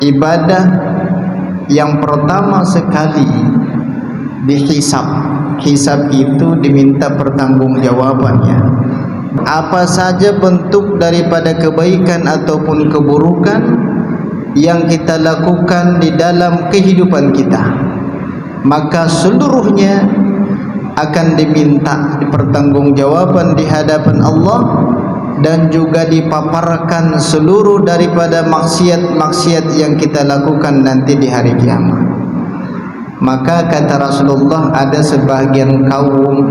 Ibadah yang pertama sekali dihisab. Hisab itu diminta pertanggungjawabannya. Apa saja bentuk daripada kebaikan ataupun keburukan yang kita lakukan di dalam kehidupan kita, maka seluruhnya akan diminta dipertanggungjawaban di hadapan Allah, dan juga dipaparkan seluruh daripada maksiat-maksiat yang kita lakukan nanti di hari kiamat. Maka kata Rasulullah, ada sebahagian kaum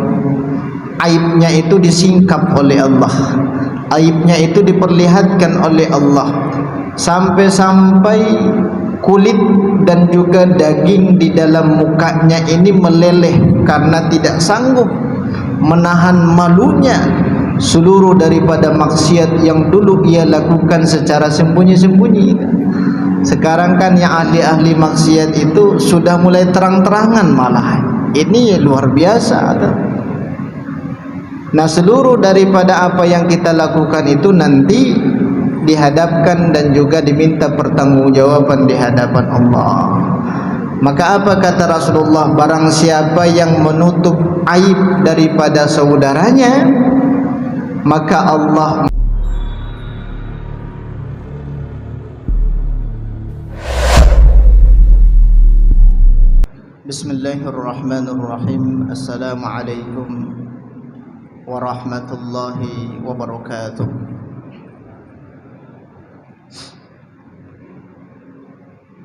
aibnya itu disingkap oleh Allah, aibnya itu diperlihatkan oleh Allah, sampai-sampai kulit dan juga daging di dalam mukanya ini meleleh karena tidak sanggup menahan malunya seluruh daripada maksiat yang dulu ia lakukan secara sembunyi-sembunyi. Sekarang kan yang ahli-ahli maksiat itu sudah mulai terang-terangan malah. Ini luar biasa. Nah, seluruh daripada apa yang kita lakukan itu nanti dihadapkan dan juga diminta pertanggungjawaban di hadapan Allah. Maka apa kata Rasulullah? Barang siapa yang menutup aib daripada saudaranya, maka Allah Bismillahirrahmanirrahim. Assalamualaikum warahmatullahi wabarakatuh.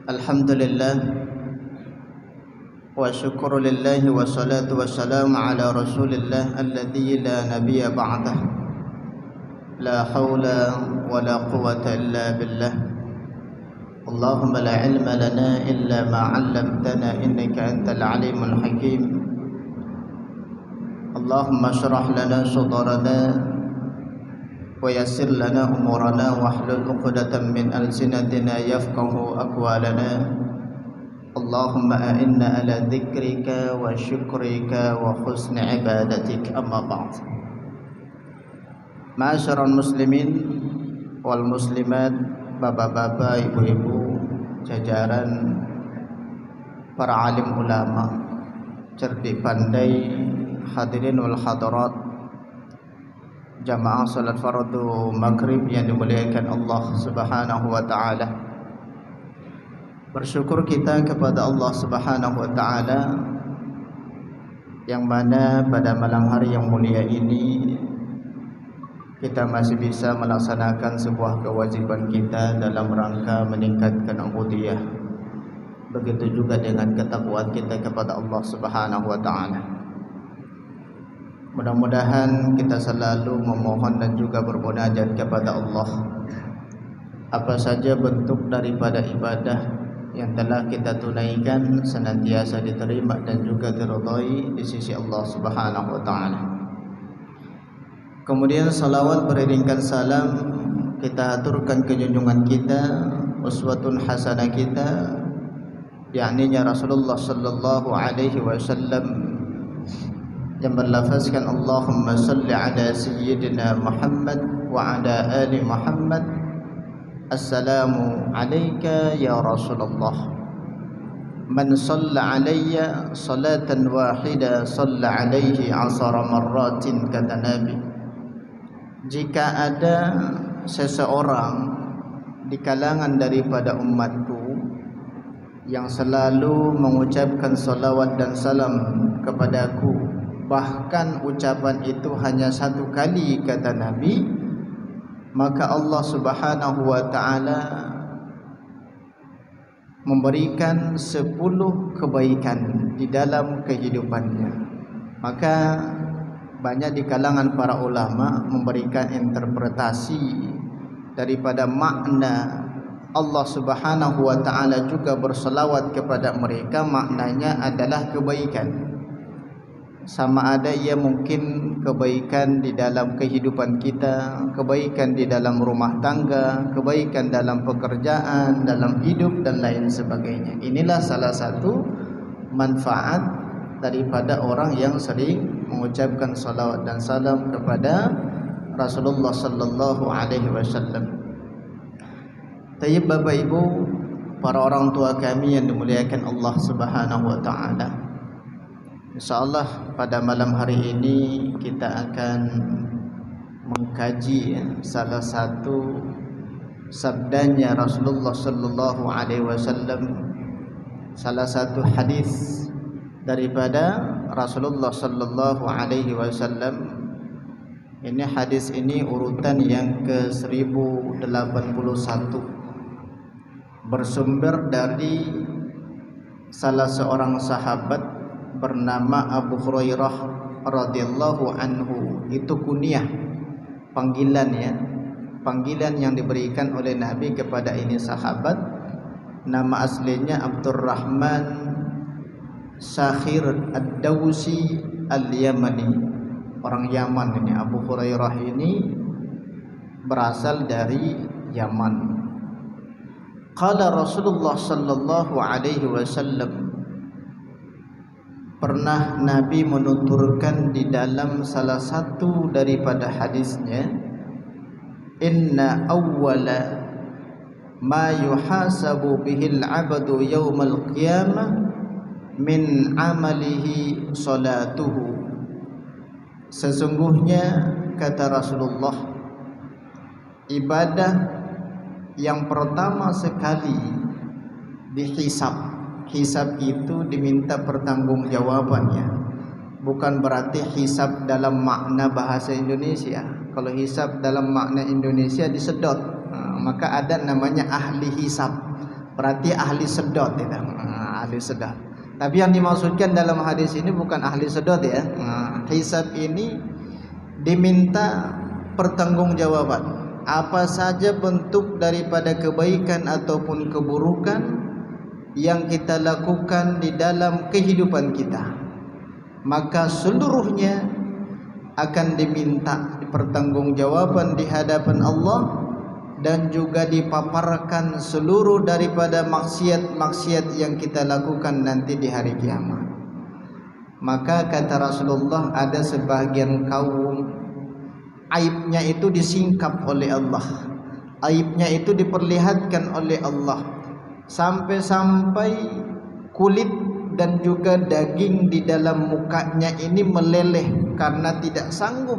Alhamdulillah wa syukru lillahi wa salatu wa salamu ala rasulillah alladhi la nabiyya ba'dah. La hawla wa la quwwata illa billah. Allahumma la ilma lana illa ma 'allamtana innaka antal alimul hakim. Allahumma shrah lana sadrana wa yassir lana umurana wahlul 'uqdatam min alsinatina yafqahu aqwalana. Allahumma a'inna ala dzikrika wa syukrika wa husni ibadatik. Amma ba'd. Ma'asyiral muslimin wal muslimat, bapak-bapak, ibu-ibu, jajaran para alim ulama, cerdik pandai, hadirin wal hadirat, jamaah salat fardu maghrib yang dimuliakan Allah Subhanahu wa taala. Bersyukur kita kepada Allah Subhanahu wa taala yang mana pada malam hari yang mulia ini kita masih bisa melaksanakan sebuah kewajiban kita dalam rangka meningkatkan ubudiyah. Begitu juga dengan ketakwaan kita kepada Allah Subhanahu wa taala. Mudah-mudahan kita selalu memohon dan juga bermunajat kepada Allah. Apa saja bentuk daripada ibadah yang telah kita tunaikan senantiasa diterima dan juga diridhai di sisi Allah Subhanahu wa taala. Kemudian salawat beriringkan salam kita aturkan ke junjungan kita, uswatun hasanah kita, yakni Rasulullah sallallahu alaihi wasallam, yang berlafazkan Allahumma salli ala sayyidina Muhammad wa ala ali Muhammad. Assalamu alayka ya Rasulullah. Man shalla alayya salatan wahida shalla alayhi 10 marratin, kata Nabi. Jika ada seseorang di kalangan daripada umatku yang selalu mengucapkan salawat dan salam kepadaku, bahkan ucapan itu hanya 1 kali, kata Nabi, maka Allah Subhanahu wa taala memberikan 10 kebaikan di dalam kehidupannya. Maka banyak di kalangan para ulama memberikan interpretasi daripada makna Allah Subhanahu wa taala juga berselawat kepada mereka, maknanya adalah kebaikan. Sama ada ia mungkin kebaikan di dalam kehidupan kita, kebaikan di dalam rumah tangga, kebaikan dalam pekerjaan, dalam hidup dan lain sebagainya. Inilah salah satu manfaat daripada orang yang sering mengucapkan salawat dan salam kepada Rasulullah sallallahu alaihi wasallam. Tayyib, Bapak Ibu para orang tua kami yang dimuliakan Allah Subhanahu wa taala. Insyaallah pada malam hari ini kita akan mengkaji salah satu sabdanya Rasulullah sallallahu alaihi wasallam, salah satu hadis daripada Rasulullah sallallahu alaihi wasallam. Ini hadis ini urutan yang ke-1081, bersumber dari salah seorang sahabat bernama Abu Hurairah radhiyallahu anhu. Itu kunyah, panggilan ya, panggilan yang diberikan oleh Nabi kepada ini sahabat. Nama aslinya Abdurrahman Sakhir Ad-Dawsi Al-Yamani, orang Yaman. Ini Abu Hurairah ini berasal dari Yaman. Qala Rasulullah sallallahu alaihi wasallam, pernah Nabi menuturkan di dalam salah satu daripada hadisnya, inna awwala ma yuhasabu bihil abdu yaumal qiyamah min amalihi salatuhu. Sesungguhnya kata Rasulullah, ibadah yang pertama sekali dihisab. Hisab itu diminta pertanggungjawabannya, bukan berarti hisab dalam makna bahasa Indonesia. Kalau hisab dalam makna Indonesia disedot, maka ada namanya ahli hisab, berarti ahli sedot ya, ahli sedot. Tapi yang dimaksudkan dalam hadis ini bukan ahli sedot ya. Hisab ini diminta pertanggungjawaban. Apa saja bentuk daripada kebaikan ataupun keburukan yang kita lakukan di dalam kehidupan kita, maka seluruhnya akan diminta pertanggungjawaban di hadapan Allah, dan juga dipaparkan seluruh daripada maksiat-maksiat yang kita lakukan nanti di hari kiamat. Maka kata Rasulullah, ada sebahagian kaum aibnya itu disingkap oleh Allah, aibnya itu diperlihatkan oleh Allah, sampai-sampai kulit dan juga daging di dalam mukanya ini meleleh karena tidak sanggup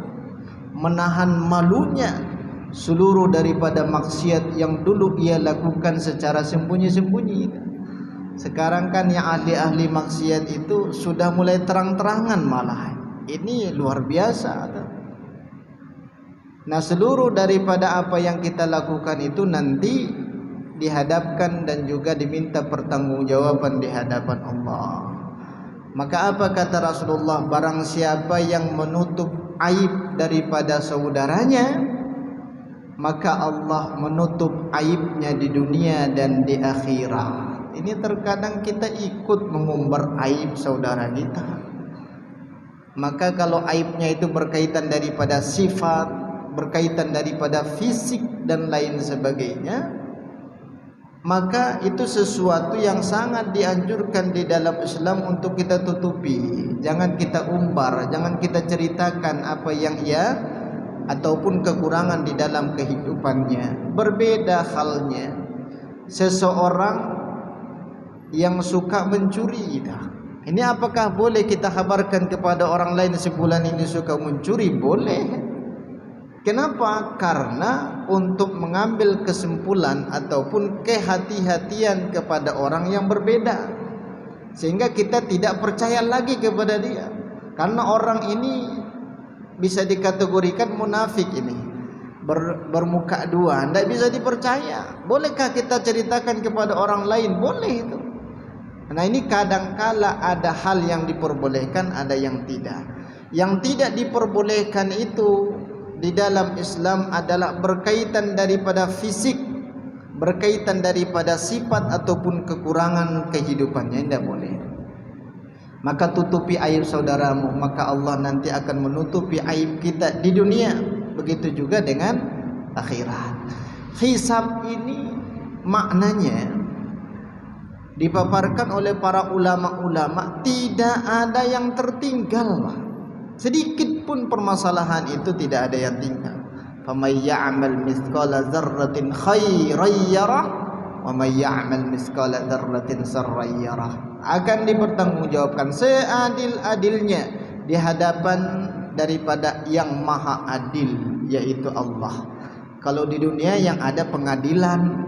menahan malunya seluruh daripada maksiat yang dulu ia lakukan secara sembunyi-sembunyi. Sekarang kan yang ahli-ahli maksiat itu sudah mulai terang-terangan malah. Ini luar biasa. Nah, seluruh daripada apa yang kita lakukan itu nanti dihadapkan dan juga diminta pertanggungjawaban di hadapan Allah. Maka apa kata Rasulullah, barang siapa yang menutup aib daripada saudaranya, maka Allah menutup aibnya di dunia dan di akhirat. Ini terkadang kita ikut mengumbar aib saudara kita. Maka kalau aibnya itu berkaitan daripada sifat, berkaitan daripada fisik dan lain sebagainya, maka itu sesuatu yang sangat dianjurkan di dalam Islam untuk kita tutupi. Jangan kita umbar, jangan kita ceritakan apa yang ia ataupun kekurangan di dalam kehidupannya. Berbeda halnya seseorang yang suka mencuri. Ini apakah boleh kita kabarkan kepada orang lain sebulan ini suka mencuri? Boleh. Kenapa? Karena untuk mengambil kesimpulan ataupun kehati-hatian kepada orang yang berbeda, sehingga kita tidak percaya lagi kepada dia. Karena orang ini bisa dikategorikan munafik, ini bermuka dua, tidak bisa dipercaya. Bolehkah kita ceritakan kepada orang lain? Boleh itu. Nah, ini kadangkala ada hal yang diperbolehkan, ada yang tidak. Yang tidak diperbolehkan itu di dalam Islam adalah berkaitan daripada fisik, berkaitan daripada sifat ataupun kekurangan kehidupannya. Tidak boleh. Maka tutupi aib saudaramu, maka Allah nanti akan menutupi aib kita di dunia. Begitu juga dengan akhirat. Hisab ini maknanya dipaparkan oleh para ulama-ulama, tidak ada yang tertinggal. Sedikit pun permasalahan itu tidak ada yang tinggal. Faman ya'mal mithqala dzarratin khairan yarah wa may ya'mal mithqala dzarratin sarran yarah, akan dipertanggungjawabkan seadil-adilnya di hadapan daripada yang maha adil, yaitu Allah. Kalau di dunia yang ada pengadilan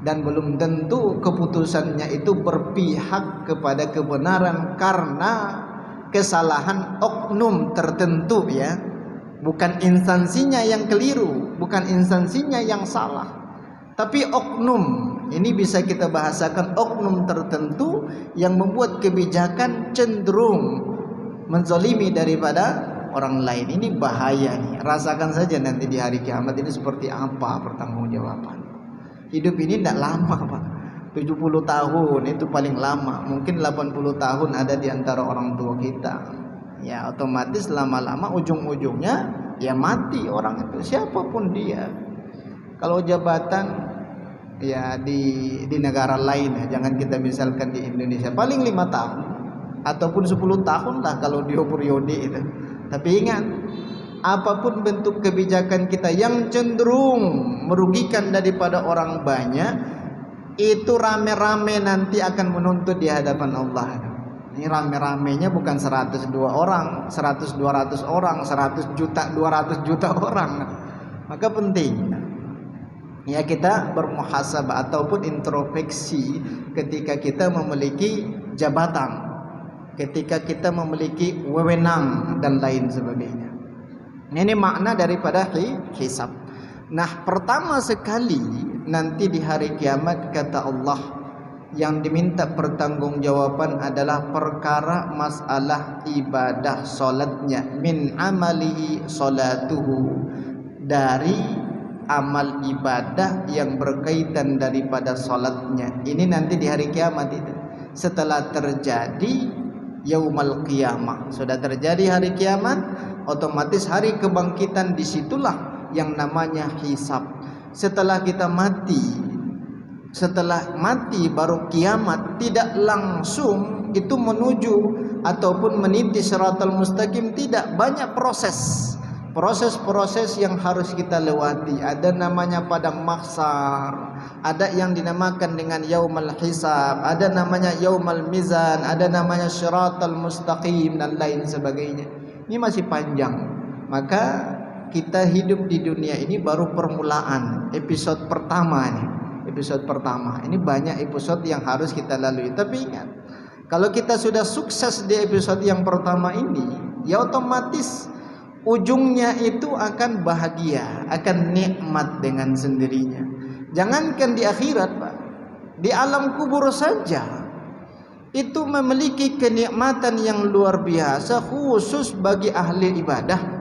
dan belum tentu keputusannya itu berpihak kepada kebenaran karena kesalahan oknum tertentu, ya, bukan instansinya yang keliru, bukan instansinya yang salah, tapi oknum. Ini bisa kita bahasakan oknum tertentu yang membuat kebijakan cenderung menzalimi daripada orang lain. Ini bahaya nih. Rasakan saja nanti di hari kiamat ini seperti apa pertanggungjawaban. Hidup ini tidak lama, Pak. 70 tahun itu paling lama. Mungkin 80 tahun ada di antara orang tua kita. Ya, otomatis lama-lama ujung-ujungnya ya mati orang itu, siapapun dia. Kalau jabatan ya di negara lain, ya, jangan kita misalkan di Indonesia, paling 5 tahun ataupun 10 tahun lah kalau dia periode itu. Tapi ingat, apapun bentuk kebijakan kita yang cenderung merugikan daripada orang banyak, itu rame-rame nanti akan menuntut di hadapan Allah. Ini rame-ramenya bukan 102 orang, 100-200 orang, 100 juta, 200 juta orang. Maka penting ya kita bermuhasabah ataupun introspeksi ketika kita memiliki jabatan, ketika kita memiliki wewenang dan lain sebagainya. Ini makna daripada hisab. Nah, pertama sekali nanti di hari kiamat kata Allah yang diminta pertanggungjawaban adalah perkara masalah ibadah solatnya, min amalihi solatuhu, dari amal ibadah yang berkaitan daripada solatnya. Ini nanti di hari kiamat itu, setelah terjadi yaumal qiyamah, sudah terjadi hari kiamat, otomatis hari kebangkitan, disitulah yang namanya hisab. Setelah kita mati, setelah mati baru kiamat, tidak langsung itu menuju ataupun meniti siratal mustaqim, tidak, banyak proses-proses yang harus kita lewati. Ada namanya padang mahsyar, ada yang dinamakan dengan yaumul hisab, ada namanya yaumul mizan, ada namanya siratal mustaqim dan lain sebagainya. Ini masih panjang. Maka kita hidup di dunia ini baru permulaan, episode pertama nih. Episode pertama. Ini banyak episode yang harus kita lalui. Tapi ingat, kalau kita sudah sukses di episode yang pertama ini, ya otomatis ujungnya itu akan bahagia, akan nikmat dengan sendirinya. Jangankan di akhirat, Pak, di alam kubur saja itu memiliki kenikmatan yang luar biasa, khusus bagi ahli ibadah.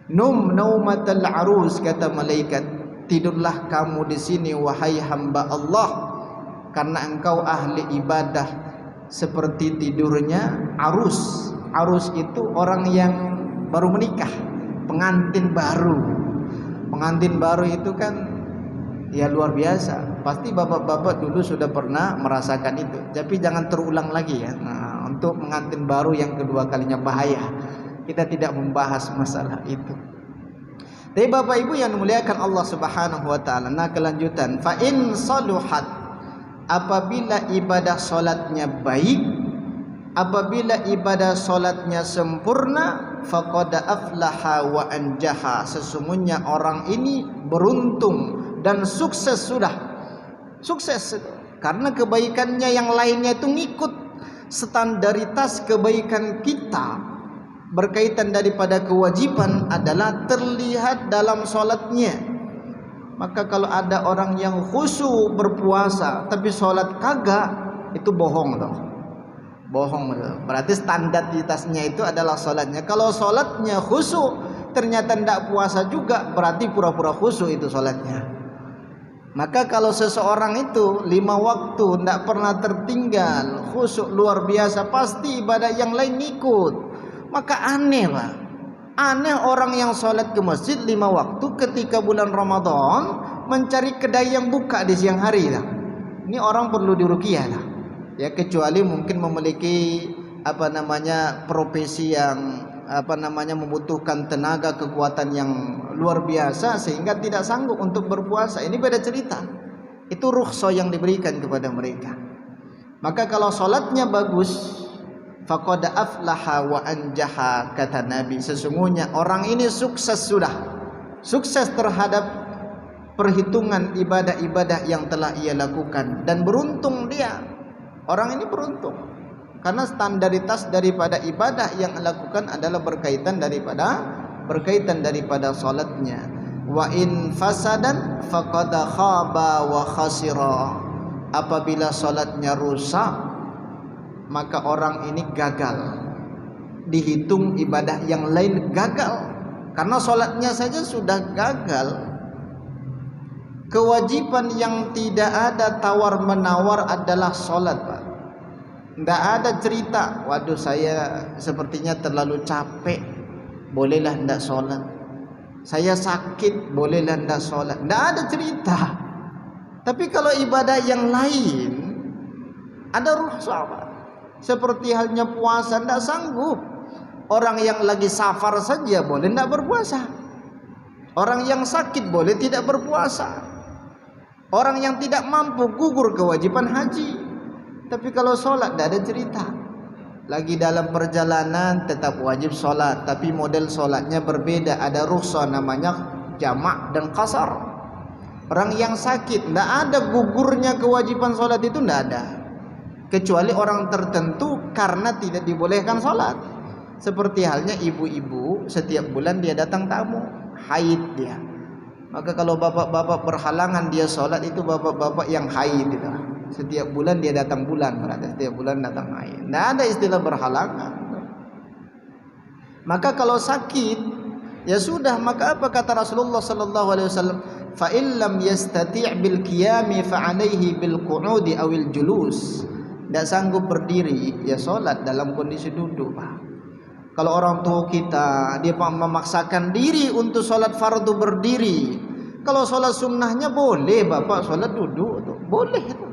Naumatal arus, kata malaikat, tidurlah kamu di sini wahai hamba Allah, karena engkau ahli ibadah seperti tidurnya arus. Arus itu orang yang baru menikah, pengantin baru. Pengantin baru itu kan ya luar biasa. Pasti bapak-bapak dulu sudah pernah merasakan itu. Tapi jangan terulang lagi ya. Nah, untuk pengantin baru yang kedua kalinya bahaya. Kita tidak membahas masalah itu. Tapi Bapak Ibu yang memuliakan Allah Subhanahu wa taala, nah kelanjutan, fa in saluhat, apabila ibadah salatnya baik, apabila ibadah salatnya sempurna, faqad aflaha wa anjaha, sesungguhnya orang ini beruntung dan sukses sudah. Sukses karena kebaikannya yang lainnya itu ngikut standaritas kebaikan kita. Berkaitan daripada kewajiban adalah terlihat dalam solatnya. Maka kalau ada orang yang khusyuk berpuasa tapi solat kagak, itu bohong loh. Bohong loh. Berarti standaritasnya itu adalah solatnya. Kalau solatnya khusyuk ternyata tidak puasa juga, berarti pura-pura khusyuk itu solatnya. Maka kalau seseorang itu 5 waktu tidak pernah tertinggal, khusyuk luar biasa, pasti ibadah yang lain ngikut. Maka aneh, Pak. Aneh orang yang sholat ke masjid 5 waktu ketika bulan Ramadan mencari kedai yang buka di siang hari lah. Ini orang perlu diruqyah lah. Ya, kecuali mungkin memiliki profesi yang membutuhkan tenaga kekuatan yang luar biasa sehingga tidak sanggup untuk berpuasa. Ini beda cerita. Itu rukhsah yang diberikan kepada mereka. Maka kalau solatnya bagus, faqad aflaha wa anjaha, kata Nabi, sesungguhnya orang ini sukses sudah. Sukses terhadap perhitungan ibadah-ibadah yang telah ia lakukan, dan beruntung dia. Orang ini beruntung karena standaritas daripada ibadah yang dilakukan adalah berkaitan daripada salatnya. Wa in fasadan faqad khaba wa khasira. Apabila salatnya rusak, maka orang ini gagal. Dihitung ibadah yang lain gagal, karena salatnya saja sudah gagal. Kewajiban yang tidak ada tawar menawar adalah salat, Pak. Tidak ada cerita, waduh saya sepertinya terlalu capek, bolehlah tidak salat. Saya sakit, bolehlah tidak salat. Tidak ada cerita. Tapi kalau ibadah yang lain ada rukhsah, Pak. Seperti halnya puasa, tidak sanggup. Orang yang lagi safar saja boleh tidak berpuasa. Orang yang sakit boleh tidak berpuasa. Orang yang tidak mampu gugur kewajiban haji. Tapi kalau sholat tidak ada cerita. Lagi dalam perjalanan tetap wajib sholat, tapi model sholatnya berbeda. Ada rukhsah namanya jamak dan qasar. Orang yang sakit tidak ada gugurnya kewajiban sholat, itu tidak ada. Kecuali orang tertentu karena tidak dibolehkan sholat. Seperti halnya ibu-ibu, setiap bulan dia datang tamu, haid dia. Maka kalau bapak-bapak berhalangan dia sholat, itu bapak-bapak yang haid itu. Setiap bulan dia datang bulan, berarti setiap bulan datang haid. Tidak ada istilah berhalangan. Maka kalau sakit, ya sudah, maka apa kata Rasulullah sallallahu alaihi wasallam? Fa illam yastati' bil qiyami fa alaihi bil qu'udi awil julus. Tidak sanggup berdiri, ya sholat dalam kondisi duduk, Pak. Kalau orang tua kita dia memaksakan diri untuk sholat fardu berdiri. Kalau sholat sunnahnya boleh, Bapak sholat duduk, boleh itu.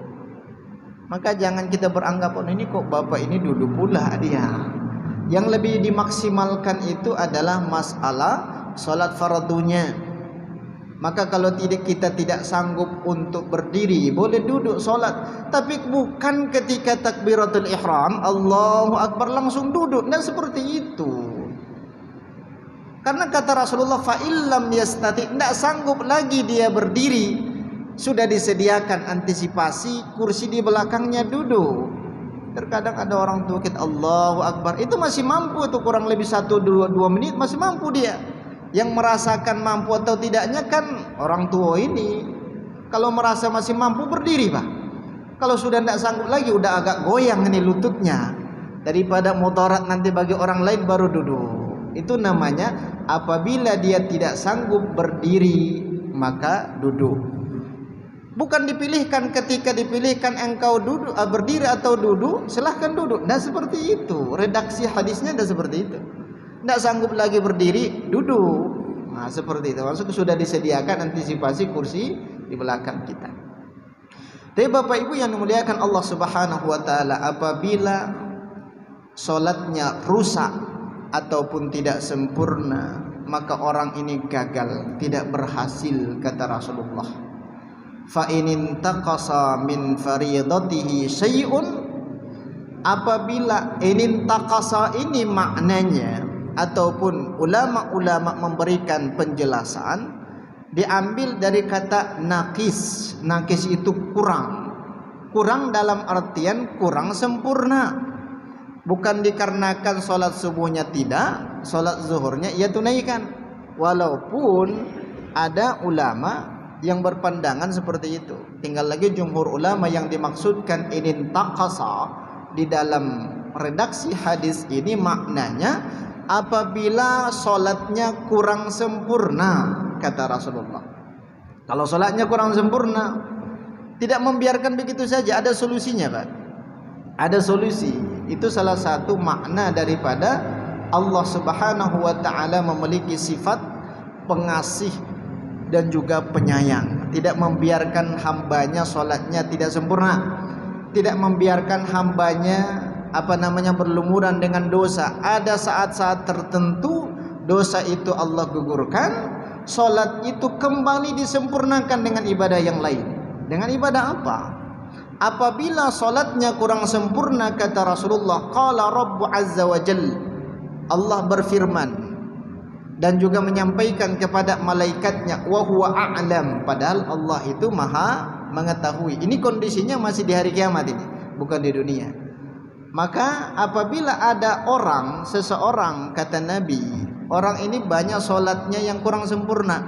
Maka jangan kita beranggap, oh ini kok Bapak ini duduk pula dia. Yang lebih dimaksimalkan itu adalah masalah sholat fardunya. Maka kalau kita tidak sanggup untuk berdiri, boleh duduk sholat. Tapi bukan ketika takbiratul ihram Allahu Akbar langsung duduk. Dan seperti itu. Karena kata Rasulullah, fa illam yastati, tidak sanggup lagi dia berdiri, sudah disediakan antisipasi kursi di belakangnya duduk. Terkadang ada orang tua kita Allahu Akbar, itu masih mampu, itu kurang lebih 1-2 menit masih mampu dia. Yang merasakan mampu atau tidaknya kan orang tua ini. Kalau merasa masih mampu berdiri, Pak. Kalau sudah tidak sanggup lagi, udah agak goyang ini lututnya, daripada mudarat nanti bagi orang lain, baru duduk. Itu namanya apabila dia tidak sanggup berdiri, maka duduk. Bukan dipilihkan, ketika dipilihkan engkau duduk, berdiri atau duduk, silahkan duduk. Nah seperti itu, redaksi hadisnya dan seperti itu. Tidak sanggup lagi berdiri, duduk. Nah seperti itu, maksudnya sudah disediakan antisipasi kursi di belakang kita. Tapi Bapak Ibu yang dimuliakan Allah Subhanahu wa taala, apabila salatnya rusak ataupun tidak sempurna, maka orang ini gagal, tidak berhasil, kata Rasulullah. Fa in intaqasa min faridatihi syai'un, apabila in intaqasa ini maknanya, ataupun ulama-ulama memberikan penjelasan, diambil dari kata nakis. Nakis itu kurang. Kurang dalam artian kurang sempurna. Bukan dikarenakan sholat subuhnya tidak, sholat zuhurnya ia tunaikan. Walaupun ada ulama yang berpandangan seperti itu. Tinggal lagi jumhur ulama yang dimaksudkan inin taqasa di dalam redaksi hadis ini maknanya apabila sholatnya kurang sempurna, kata Rasulullah. Kalau sholatnya kurang sempurna, tidak membiarkan begitu saja, ada solusinya, Pak. Ada solusi. Itu salah satu makna daripada Allah Subhanahu wa taala memiliki sifat pengasih dan juga penyayang. Tidak membiarkan hambanya sholatnya tidak sempurna, tidak membiarkan hambanya berlumuran dengan dosa. Ada saat-saat tertentu dosa itu Allah gugurkan, sholat itu kembali disempurnakan dengan ibadah yang lain. Dengan ibadah apa? Apabila solatnya kurang sempurna, kata Rasulullah, qala Rabbu Azza wa Jal, Allah berfirman dan juga menyampaikan kepada malaikatnya, wa huwa a'lam, padahal Allah itu maha mengetahui. Ini kondisinya masih di hari kiamat ini, bukan di dunia. Maka apabila ada orang, seseorang, kata Nabi, orang ini banyak solatnya yang kurang sempurna,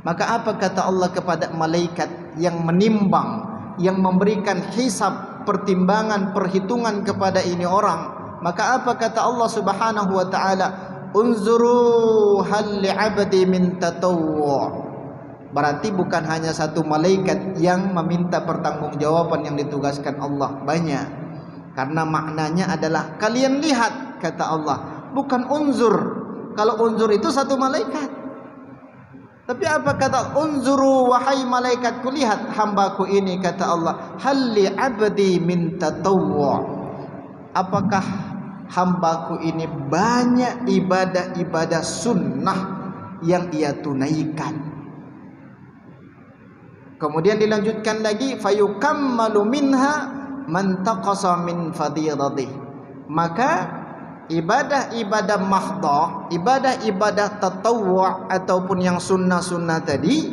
maka apa kata Allah kepada malaikat yang menimbang, yang memberikan hisab, pertimbangan, perhitungan kepada ini orang? Maka apa kata Allah Subhanahu wa taala? Unzuru hal li'abdi min tatawwu'. Berarti bukan hanya satu malaikat yang meminta pertanggungjawaban yang ditugaskan Allah, banyak. Karena maknanya adalah kalian lihat, kata Allah, bukan unzur. Kalau unzur itu satu malaikat. Tapi apa kata unzuru, wahai malaikatku, lihat hambaku ini, kata Allah, hal li'abdi min tatawwu'. Apakah hambaku ini banyak ibadah-ibadah sunnah yang ia tunaikan? Kemudian dilanjutkan lagi, fayukammalu minha man taqasa min fadhilatih. Maka ibadah-ibadah mahdhah, ibadah-ibadah tatawwu' ataupun yang sunnah-sunnah tadi,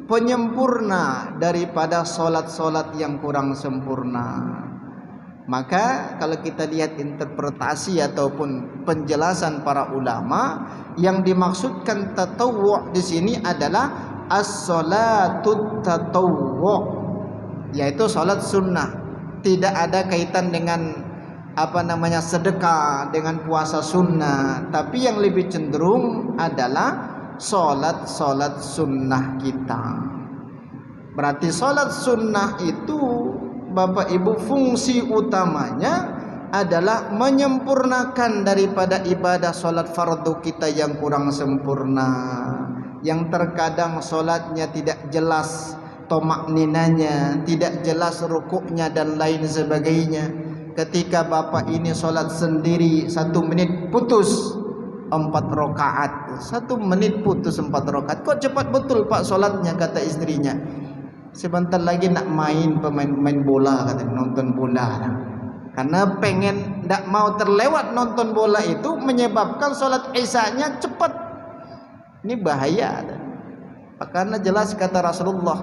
penyempurna daripada solat-solat yang kurang sempurna. Maka kalau kita lihat interpretasi ataupun penjelasan para ulama, yang dimaksudkan tatawwu' di sini adalah as-salatut tatawwu', yaitu salat sunnah. Tidak ada kaitan dengan sedekah, dengan puasa sunnah, tapi yang lebih cenderung adalah salat sunnah kita. Berarti salat sunnah itu, Bapak Ibu, fungsi utamanya adalah menyempurnakan daripada ibadah solat fardu kita yang kurang sempurna, yang terkadang solatnya tidak jelas tomakninanya, tidak jelas rukuknya dan lain sebagainya. Ketika Bapak ini solat sendiri 1 menit putus 4 rakaat, 1 menit putus 4 rakaat. Kok cepat betul Pak solatnya, kata istrinya. Sebentar lagi nak main pemain bola, kata, nonton bola. Karena pengen, tidak mau terlewat nonton bola itu, menyebabkan sholat isya-nya cepat. Ini bahaya. Karena jelas kata Rasulullah,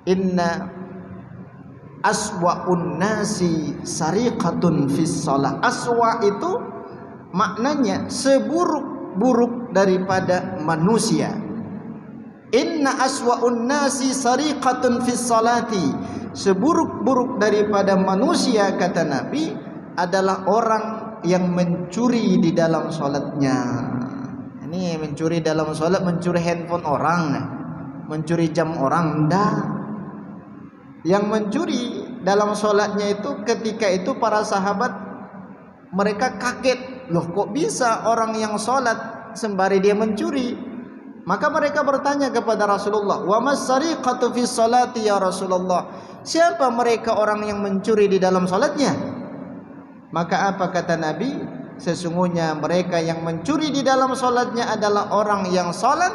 inna aswa'un nasi sariqatun fis shalah. Aswa itu maknanya seburuk-buruk daripada manusia. Inna aswa'un nasi sariqatun fis salati. Seburuk-buruk daripada manusia, kata Nabi, adalah orang yang mencuri di dalam solatnya. Ini mencuri dalam solat, mencuri handphone orang, mencuri jam orang, enggak. Yang mencuri dalam solatnya itu, ketika itu para sahabat mereka kaget, loh kok bisa orang yang solat sembari dia mencuri? Maka mereka bertanya kepada Rasulullah, wa mas-sariqatu fi sholati ya Rasulullah? Siapa mereka orang yang mencuri di dalam salatnya? Maka apa kata Nabi? Sesungguhnya mereka yang mencuri di dalam salatnya adalah orang yang salat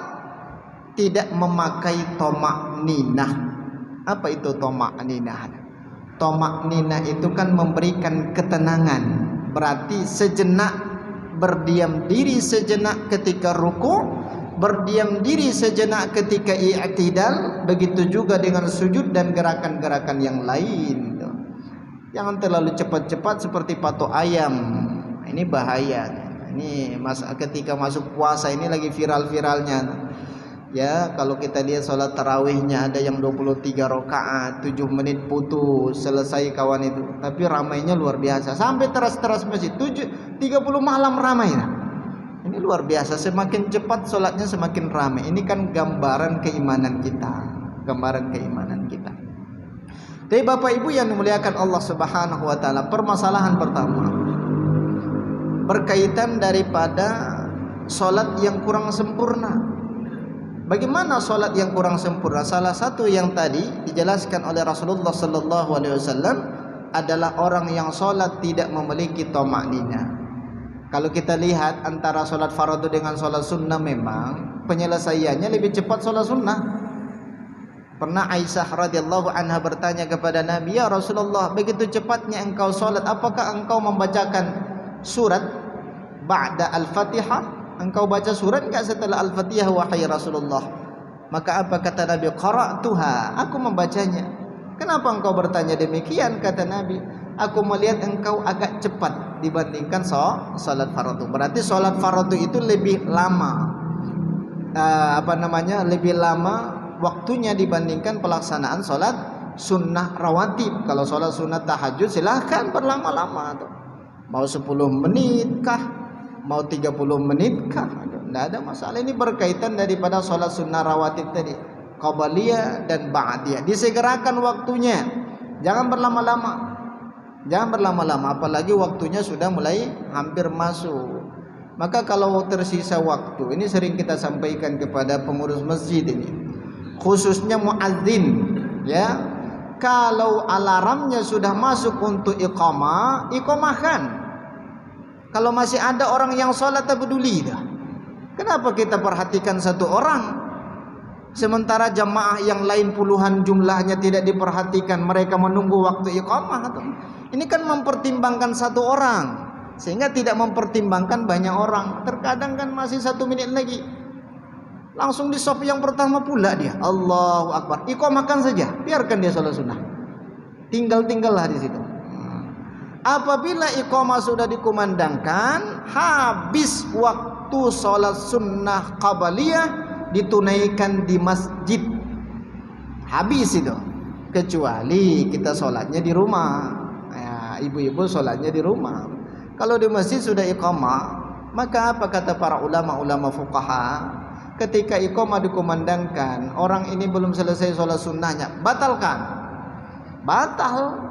tidak memakai tomakninah. Apa itu tomakninah? Tomakninah itu kan memberikan ketenangan. Berarti sejenak berdiam diri sejenak ketika ruku', berdiam diri sejenak ketika i'tidal, begitu juga dengan sujud dan gerakan-gerakan yang lain. Jangan terlalu cepat-cepat seperti patok ayam. Ini bahaya. Ini ketika masuk puasa ini lagi viral-viralnya. Ya, kalau kita lihat sholat tarawihnya ada yang 23 rakaat, 7 menit putus, selesai kawan itu. Tapi ramainya luar biasa. Sampai teras-teras masjid 30 malam ramai. Ini luar biasa, semakin cepat sholatnya semakin ramai. Ini kan gambaran keimanan kita, gambaran keimanan kita. Tapi Bapak Ibu yang dimuliakan Allah Subhanahu wa taala, permasalahan pertama berkaitan daripada sholat yang kurang sempurna. Bagaimana sholat yang kurang sempurna? Salah satu yang tadi dijelaskan oleh Rasulullah sallallahu alaihi wasallam adalah orang yang sholat tidak memiliki tamakninah. Kalau kita lihat antara sholat fardu dengan sholat sunnah, memang penyelesaiannya lebih cepat sholat sunnah. Pernah Aisyah radhiyallahu anha bertanya kepada Nabi, "Ya Rasulullah, begitu cepatnya engkau salat, apakah engkau membacakan surat ba'da Al-Fatihah? Engkau baca surat enggak setelah Al-Fatihah wahai Rasulullah?" Maka apa kata Nabi? "Qara'tuha, aku membacanya." "Kenapa engkau bertanya demikian?" kata Nabi. "Aku melihat engkau agak cepat dibandingkan salat fardu." Berarti salat fardu itu lebih lama, lebih lama waktunya dibandingkan pelaksanaan sholat sunnah rawatib. Kalau sholat sunnah tahajud silahkan berlama-lama tuh. Mau 10 menit kah, mau 30 menit kah, tidak ada masalah. Ini berkaitan daripada sholat sunnah rawatib tadi, qabliyah dan ba'diyah. Disegerakan waktunya, jangan berlama-lama, apalagi waktunya sudah mulai hampir masuk. Maka kalau tersisa waktu, ini sering kita sampaikan kepada pengurus masjid ini, khususnya muadzin, ya, kalau alarmnya sudah masuk untuk iqamah, iqamahkan. Kalau masih ada orang yang sholat, tak peduli dah. Kenapa kita perhatikan satu orang, sementara jamaah yang lain puluhan jumlahnya tidak diperhatikan, mereka menunggu waktu iqamah? Ini kan mempertimbangkan satu orang, sehingga tidak mempertimbangkan banyak orang. Terkadang kan masih 1 menit lagi, langsung di saf yang pertama pula dia, Allahu Akbar, iqamahkan saja, biarkan dia sholat sunnah, tinggallah di situ. Apabila iqamah sudah dikumandangkan, habis waktu sholat sunnah qabliyah, ditunaikan di masjid, habis itu. Kecuali kita sholatnya di rumah, ya, ibu-ibu sholatnya di rumah. Kalau di masjid sudah iqamah, maka apa kata para ulama fuqaha? Ketika iqamah dikumandangkan, orang ini belum selesai sholat sunnahnya, batalkan, batal.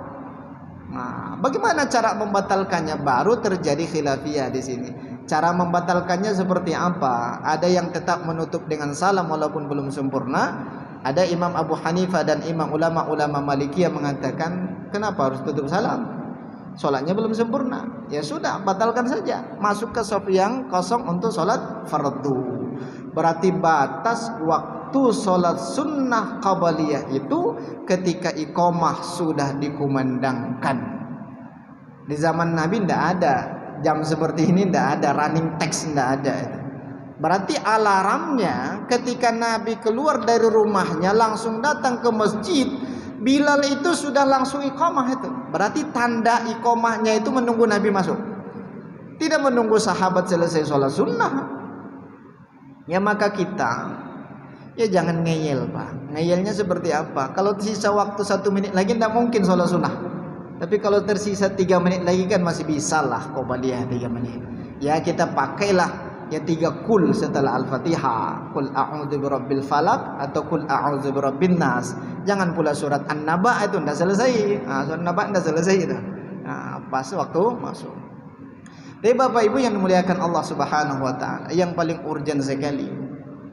Nah, bagaimana cara membatalkannya? Baru terjadi khilafiyah di sini. Cara membatalkannya seperti apa? Ada yang tetap menutup dengan salam walaupun belum sempurna. Ada Imam Abu Hanifah dan imam ulama Malikiyah mengatakan, kenapa harus tutup salam? Sholatnya belum sempurna. Ya sudah, batalkan saja, masuk ke shaf yang kosong untuk sholat fardu. Berarti batas waktu sholat sunnah qabliyah itu ketika iqamah sudah dikumandangkan. Di zaman Nabi tidak ada jam seperti ini, tidak ada running text, tidak ada. Berarti alarmnya ketika Nabi keluar dari rumahnya langsung datang ke masjid, Bilal itu sudah langsung iqamah itu. Berarti tanda iqamahnya itu menunggu Nabi masuk, tidak menunggu sahabat selesai sholat sunnah. Ya maka kita, ya jangan ngeyel Pak. Ngeyelnya seperti apa? Kalau tersisa waktu 1 menit lagi tidak mungkin sholat sunnah. Tapi kalau tersisa 3 menit lagi kan masih bisa lah qabliyah 3 menit. Ya kita pakailah ya 3 kul setelah Al-Fatihah. Qul a'udzu birabbil falaq atau qul a'udzu birabbin nas. Jangan pula surat An-Naba itu tidak selesai. Surat An-Naba tidak selesai itu. Pas waktu masuk. Tapi Bapak Ibu yang dimuliakan Allah Subhanahu wa taala, yang paling urgent sekali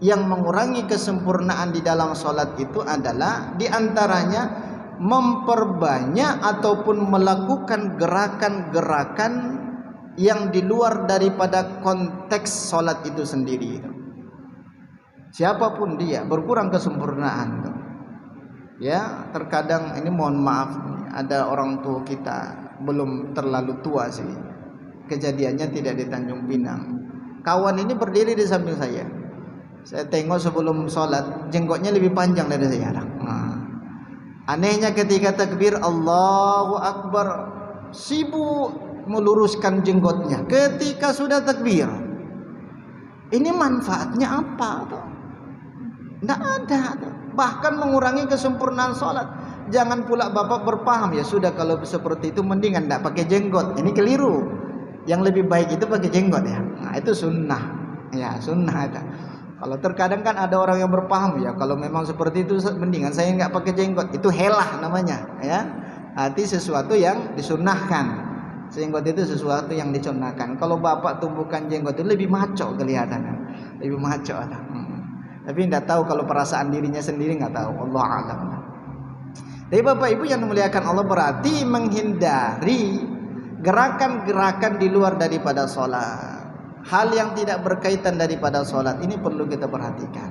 yang mengurangi kesempurnaan di dalam sholat itu adalah diantaranya memperbanyak ataupun melakukan gerakan-gerakan yang di luar daripada konteks sholat itu sendiri. Siapapun dia, berkurang kesempurnaan. Ya, terkadang ini mohon maaf, ada orang tua kita belum terlalu tua sih. Kejadiannya tidak di Tanjung Pinang. Kawan ini berdiri di samping saya. Saya tengok sebelum sholat, jenggotnya lebih panjang dari saya. Anehnya ketika takbir Allahu Akbar, sibuk meluruskan jenggotnya. Ketika sudah takbir, ini manfaatnya apa? Tidak ada. Bahkan mengurangi kesempurnaan sholat. Jangan pula Bapak berpaham, ya sudah kalau seperti itu mendingan tidak pakai jenggot. Ini keliru. Yang lebih baik itu pakai jenggot ya. Nah, itu sunnah. Ya, sunnah itu. Kalau terkadang kan ada orang yang berpaham, ya kalau memang seperti itu mendingan saya nggak pakai jenggot. Itu helah namanya, ya. Arti sesuatu yang disunnahkan. Jenggot itu sesuatu yang disunnahkan. Kalau Bapak tumbuhkan jenggot itu lebih maco kelihatannya. Lebih maco. Tapi tidak tahu kalau perasaan dirinya sendiri, nggak tahu. Allah a'lam. Tapi Bapak Ibu yang memuliakan Allah, berarti menghindari gerakan-gerakan di luar daripada sholat. Hal yang tidak berkaitan daripada sholat ini perlu kita perhatikan.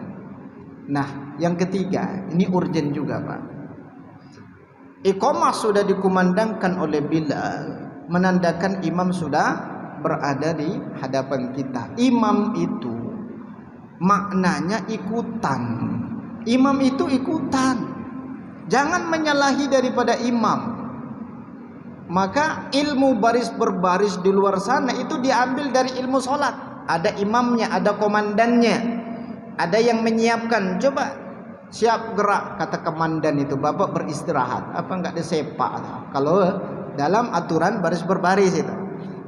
Nah, yang ketiga, ini urgent juga, Pak. Iqamah sudah dikumandangkan oleh Bilal, menandakan imam sudah berada di hadapan kita. Imam itu maknanya ikutan. Imam itu ikutan. Jangan menyalahi daripada imam. Maka ilmu baris berbaris di luar sana itu diambil dari ilmu sholat. Ada imamnya, ada komandannya, ada yang menyiapkan. Coba siap gerak, kata komandan itu, bapak beristirahat. Apa enggak disepak? Kalau dalam aturan baris berbaris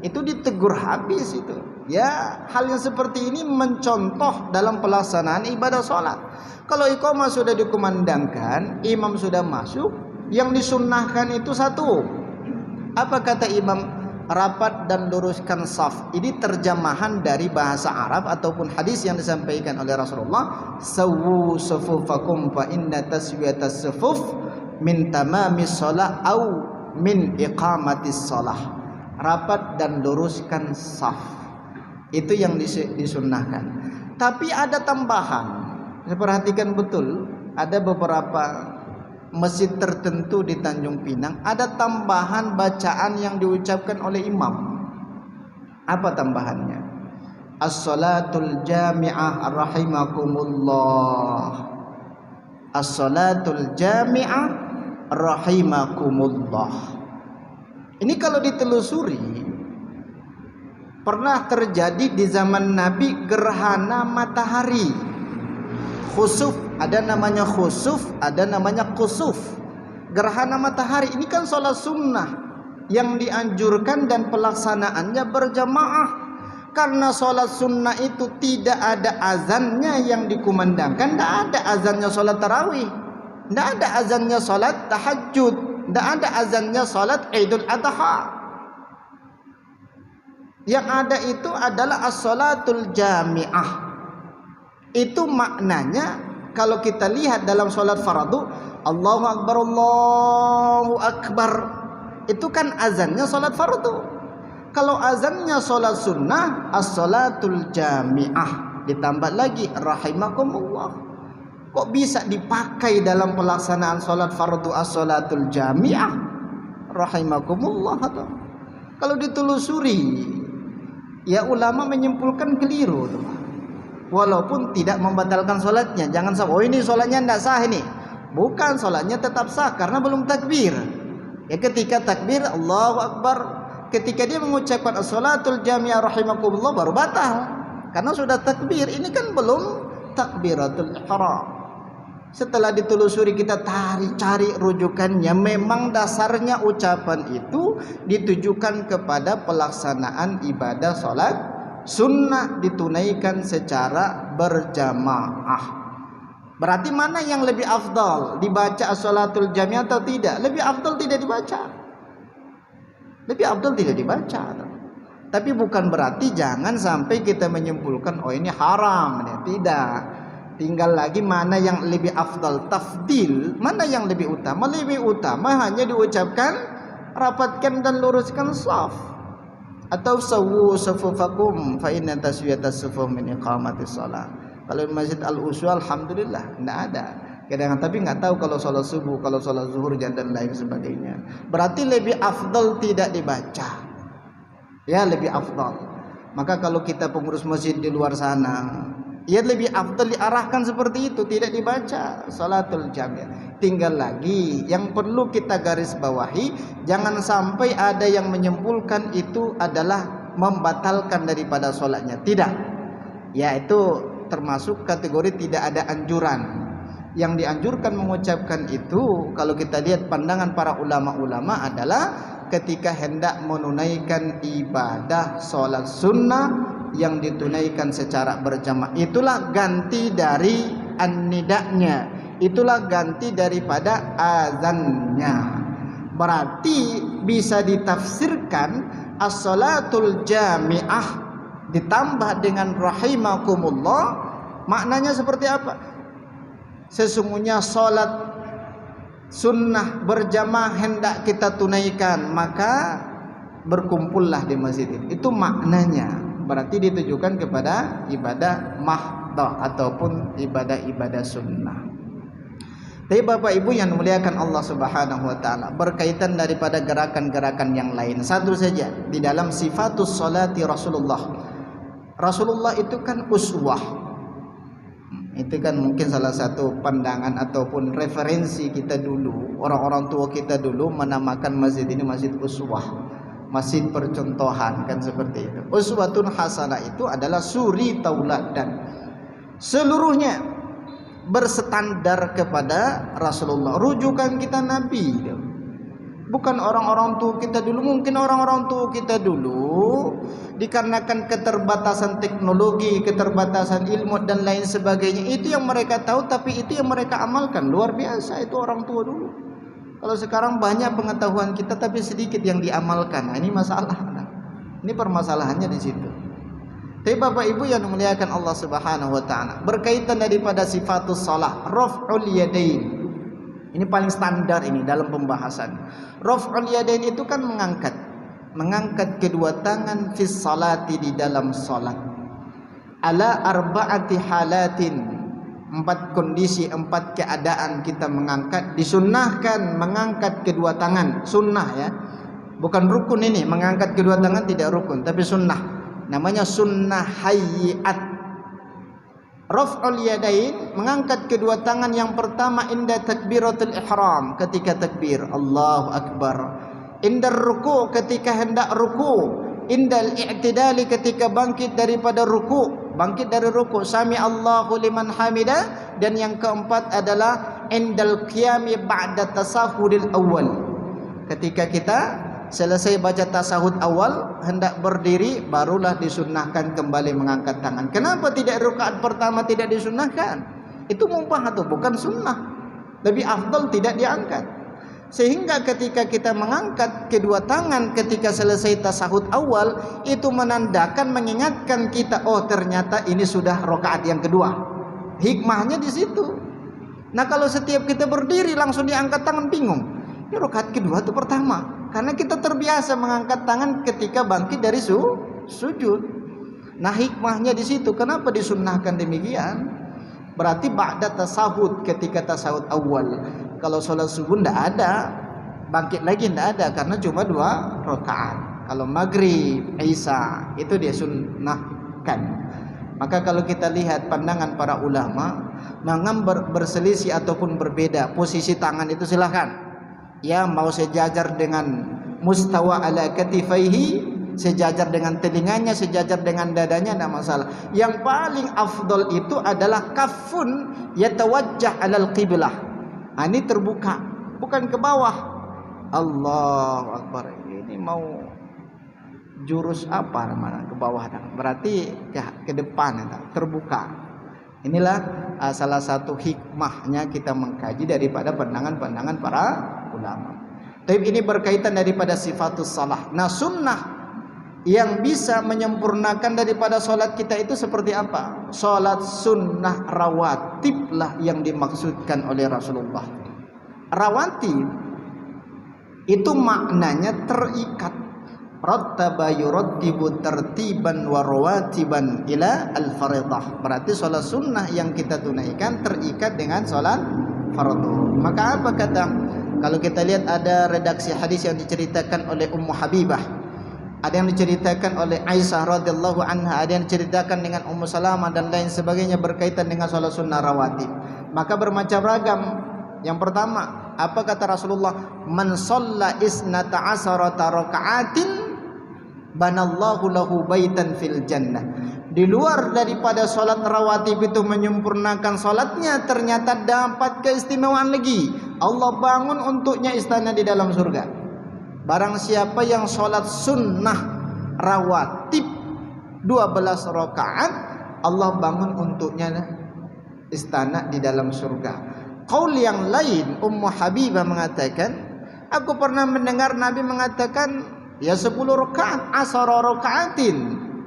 itu ditegur habis itu. Ya, hal yang seperti ini mencontoh dalam pelaksanaan ibadah sholat. Kalau iqamah sudah dikumandangkan, imam sudah masuk, yang disunnahkan itu satu. Apa kata imam? Rapat dan luruskan saf. Ini terjemahan dari bahasa Arab ataupun hadis yang disampaikan oleh Rasulullah. Sawwu sufufakum fa inna taswiyatas sufuf min tamamis shalah au min iqamatis shalah. Rapat dan luruskan saf. Itu yang disunnahkan. Tapi ada tambahan. Saya perhatikan betul, ada beberapa masjid tertentu di Tanjung Pinang ada tambahan bacaan yang diucapkan oleh imam. Apa tambahannya? As-salatul jami'ah rahimakumullah. As-salatul jami'ah rahimakumullah. Ini kalau ditelusuri, pernah terjadi di zaman Nabi gerhana matahari. Khusuf, ada namanya khusuf, ada namanya kusuf. Gerhana matahari ini kan sholat sunnah yang dianjurkan dan pelaksanaannya berjamaah. Karena sholat sunnah itu tidak ada azannya yang dikumandangkan, tidak ada azannya sholat tarawih, tidak ada azannya sholat tahajud, tidak ada azannya sholat idul adha. Yang ada itu adalah as-salatul jami'ah. Itu maknanya kalau kita lihat dalam sholat fardu, Allahu Akbar, Allahu Akbar, itu kan azannya sholat fardu. Kalau azannya sholat sunnah, as-salatul jami'ah, ditambah lagi rahimakumullah. Kok bisa dipakai dalam pelaksanaan sholat fardu as-salatul jami'ah rahimakumullah? Kalau ditelusuri, ya ulama menyimpulkan keliru tuh. Walaupun tidak membatalkan sholatnya. Jangan sampai, oh ini sholatnya tidak sah ini. Bukan, sholatnya tetap sah karena belum takbir. Ya, ketika takbir Allahu Akbar, ketika dia mengucapkan as-salatul jami'ah rahimakumullah baru batal. Karena sudah takbir, ini kan belum takbiratul ihram. Setelah ditelusuri, kita cari rujukannya. Memang dasarnya ucapan itu ditujukan kepada pelaksanaan ibadah sholat sunnah, ditunaikan secara berjamaah. Berarti mana yang lebih afdal? Dibaca as-salatul jami'ah atau tidak? Lebih afdal tidak dibaca. Lebih afdal tidak dibaca. Tapi bukan berarti jangan sampai kita menyimpulkan oh ini haram. Tidak. Tinggal lagi mana yang lebih afdal, tafdil, mana yang lebih utama. Lebih utama hanya diucapkan rapatkan dan luruskan shaf. Atau sawwu sufufakum fa inna taswiyatas sufuf min iqamatis shalah. Kalau di Masjid Al-Usul alhamdulillah tidak ada. Kadang-kadang tapi nggak tahu kalau sholat subuh, kalau sholat zuhur dan lain sebagainya. Berarti lebih afdal tidak dibaca. Ya, lebih afdal. Maka kalau kita pengurus masjid di luar sana, ya lebih afdal diarahkan seperti itu, tidak dibaca salatul jami'ah. Tinggal lagi yang perlu kita garis bawahi, jangan sampai ada yang menyimpulkan itu adalah membatalkan daripada sholatnya. Tidak. Ya, itu termasuk kategori tidak ada anjuran. Yang dianjurkan mengucapkan itu, kalau kita lihat pandangan para ulama-ulama adalah ketika hendak menunaikan ibadah sholat sunnah yang ditunaikan secara berjamaah, itulah ganti dari an-nida'nya, itulah ganti daripada azannya. Berarti bisa ditafsirkan as-salatul jami'ah ditambah dengan rahimakumullah, maknanya seperti apa? Sesungguhnya sholat sunnah berjamaah hendak kita tunaikan, maka berkumpullah di masjid itu maknanya. Berarti ditujukan kepada ibadah fardh ataupun ibadah-ibadah sunnah. Tapi Bapak Ibu yang dimuliakan Allah Subhanahu wa taala, berkaitan daripada gerakan-gerakan yang lain, satu saja di dalam sifatus salati Rasulullah. Rasulullah itu kan uswah. Itu kan mungkin salah satu pandangan ataupun referensi kita dulu. Orang-orang tua kita dulu menamakan masjid ini masjid uswah, masjid percontohan, kan seperti itu. Uswatun hasanah itu adalah suri tauladan. Seluruhnya berstandar kepada Rasulullah. Rujukan kita Nabi, bukan orang-orang tua kita dulu. Mungkin orang-orang tua kita dulu dikarenakan keterbatasan teknologi, keterbatasan ilmu dan lain sebagainya, itu yang mereka tahu, tapi itu yang mereka amalkan. Luar biasa itu orang tua dulu. Kalau sekarang banyak pengetahuan kita tapi sedikit yang diamalkan. Nah, ini masalah. Ini permasalahannya di situ. Tapi Bapak Ibu yang dimuliakan Allah Subhanahu wa taala, berkaitan daripada sifatus shalah, raf'ul yadain. Ini paling standar ini dalam pembahasan. Raf'ul yadain itu kan mengangkat kedua tangan fi salati, di dalam salat. Ala arba'ati halatin, 4 kondisi, 4 keadaan kita mengangkat. Disunnahkan mengangkat kedua tangan, sunnah ya. Bukan rukun ini, mengangkat kedua tangan tidak rukun, tapi sunnah. Namanya sunnah hayyiat. Raf'ul yadain, mengangkat kedua tangan yang pertama inda takbiratul ihram, ketika takbir Allahu akbar. Inda ruku', ketika hendak ruku'. Indal i'tidali, ketika bangkit daripada ruku', bangkit dari ruku', sami Allahu liman hamidah. Dan yang keempat adalah indal qiyami ba'da tasahhudil awal, ketika kita selesai baca tasahud awal hendak berdiri, barulah disunnahkan kembali mengangkat tangan. Kenapa tidak rakaat pertama tidak disunnahkan? Itu mubah atau bukan sunnah, lebih afdal tidak diangkat. Sehingga ketika kita mengangkat kedua tangan ketika selesai tasahud awal, itu menandakan, mengingatkan kita, oh ternyata ini sudah rakaat yang kedua. Hikmahnya di situ. Nah, kalau setiap kita berdiri langsung diangkat tangan, bingung. Ini rakaat kedua atau pertama? Karena kita terbiasa mengangkat tangan ketika bangkit dari sujud. Nah, hikmahnya di situ. Kenapa disunnahkan demikian? Berarti ba'da tasahud, ketika tasahud awal. Kalau sholat subuh tidak ada, bangkit lagi tidak ada, karena cuma 2 rakaat. Kalau maghrib, isya, itu dia sunnahkan. Maka kalau kita lihat pandangan para ulama, mengambil berselisih ataupun berbeda posisi tangan itu silahkan. Ya, mau sejajar dengan mustawa ala katifaihi, sejajar dengan telinganya, sejajar dengan dadanya, tidak masalah. Yang paling afdal itu adalah kafun yatawajjah alal qiblah. Ini terbuka, bukan ke bawah. Allahu akbar. Ini mau jurus apa namanya? Ke bawah, berarti ke depan, terbuka. Inilah salah satu hikmahnya kita mengkaji daripada pandangan-pandangan para ulama. Tapi ini berkaitan daripada sifatus salah. Nah, sunnah yang bisa menyempurnakan daripada solat kita itu seperti apa? Solat sunnah rawatib lah yang dimaksudkan oleh Rasulullah. Rawatib itu maknanya terikat. Rattaba yurattibu tertiban wa rawatiban ila al-faridah. Berarti solat sunnah yang kita tunaikan terikat dengan solat fardu. Maka apa kata? Kalau kita lihat ada redaksi hadis yang diceritakan oleh Ummu Habibah, ada yang diceritakan oleh Aisyah radhiyallahu anha, ada yang diceritakan dengan Ummu Salamah dan lain sebagainya berkaitan dengan solat sunnah rawatib. Maka bermacam ragam. Yang pertama, apa kata Rasulullah? Man shalla isnata asharata raka'atin banallahu lahu baitan fil jannah. Di luar daripada solat rawatib itu menyempurnakan solatnya, ternyata dapat keistimewaan lagi. Allah bangun untuknya istana di dalam surga. Barang siapa yang solat sunnah rawatib 12 rakaat, Allah bangun untuknya istana di dalam surga. Qaul yang lain, Ummu Habibah mengatakan, aku pernah mendengar Nabi mengatakan, ya 10 rakaat, asara rakaatin,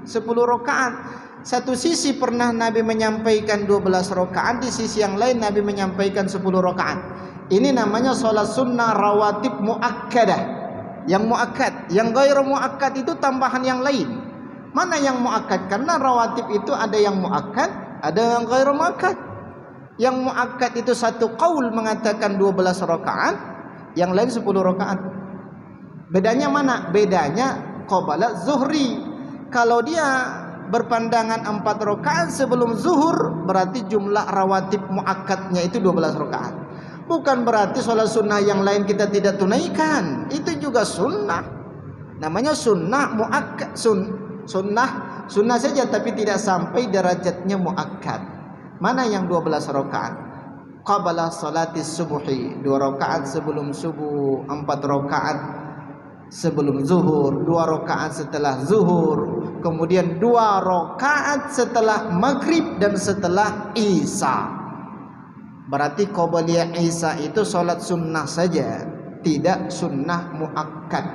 10 rakaat. Satu sisi pernah Nabi menyampaikan 12 rakaat, di sisi yang lain Nabi menyampaikan 10 rakaat. Ini namanya sholat sunnah rawatib muakkadah. Yang muakkad, yang ghairu muakkad itu tambahan yang lain. Mana yang muakkad? Karena rawatib itu ada yang muakkad, ada yang ghairu muakkad. Yang muakkad itu satu qaul mengatakan 12 rakaat, yang lain 10 rakaat. Bedanya mana? Bedanya qabala zuhri. Kalau dia berpandangan 4 rakaat sebelum zuhur, berarti jumlah rawatib muakkadnya itu 12 rakaat. Bukan berarti sholat sunnah yang lain kita tidak tunaikan. Itu juga sunnah. Namanya sunnah muakkad. Sunnah saja tapi tidak sampai derajatnya muakkad. Mana yang 12 rakaat? Qabala salatis subuhi, 2 rakaat sebelum subuh, 4 rakaat sebelum zuhur, 2 rakaat setelah zuhur, kemudian 2 rakaat setelah maghrib dan setelah isya. Berarti qabliyah isya itu sholat sunnah saja, tidak sunnah muakkad.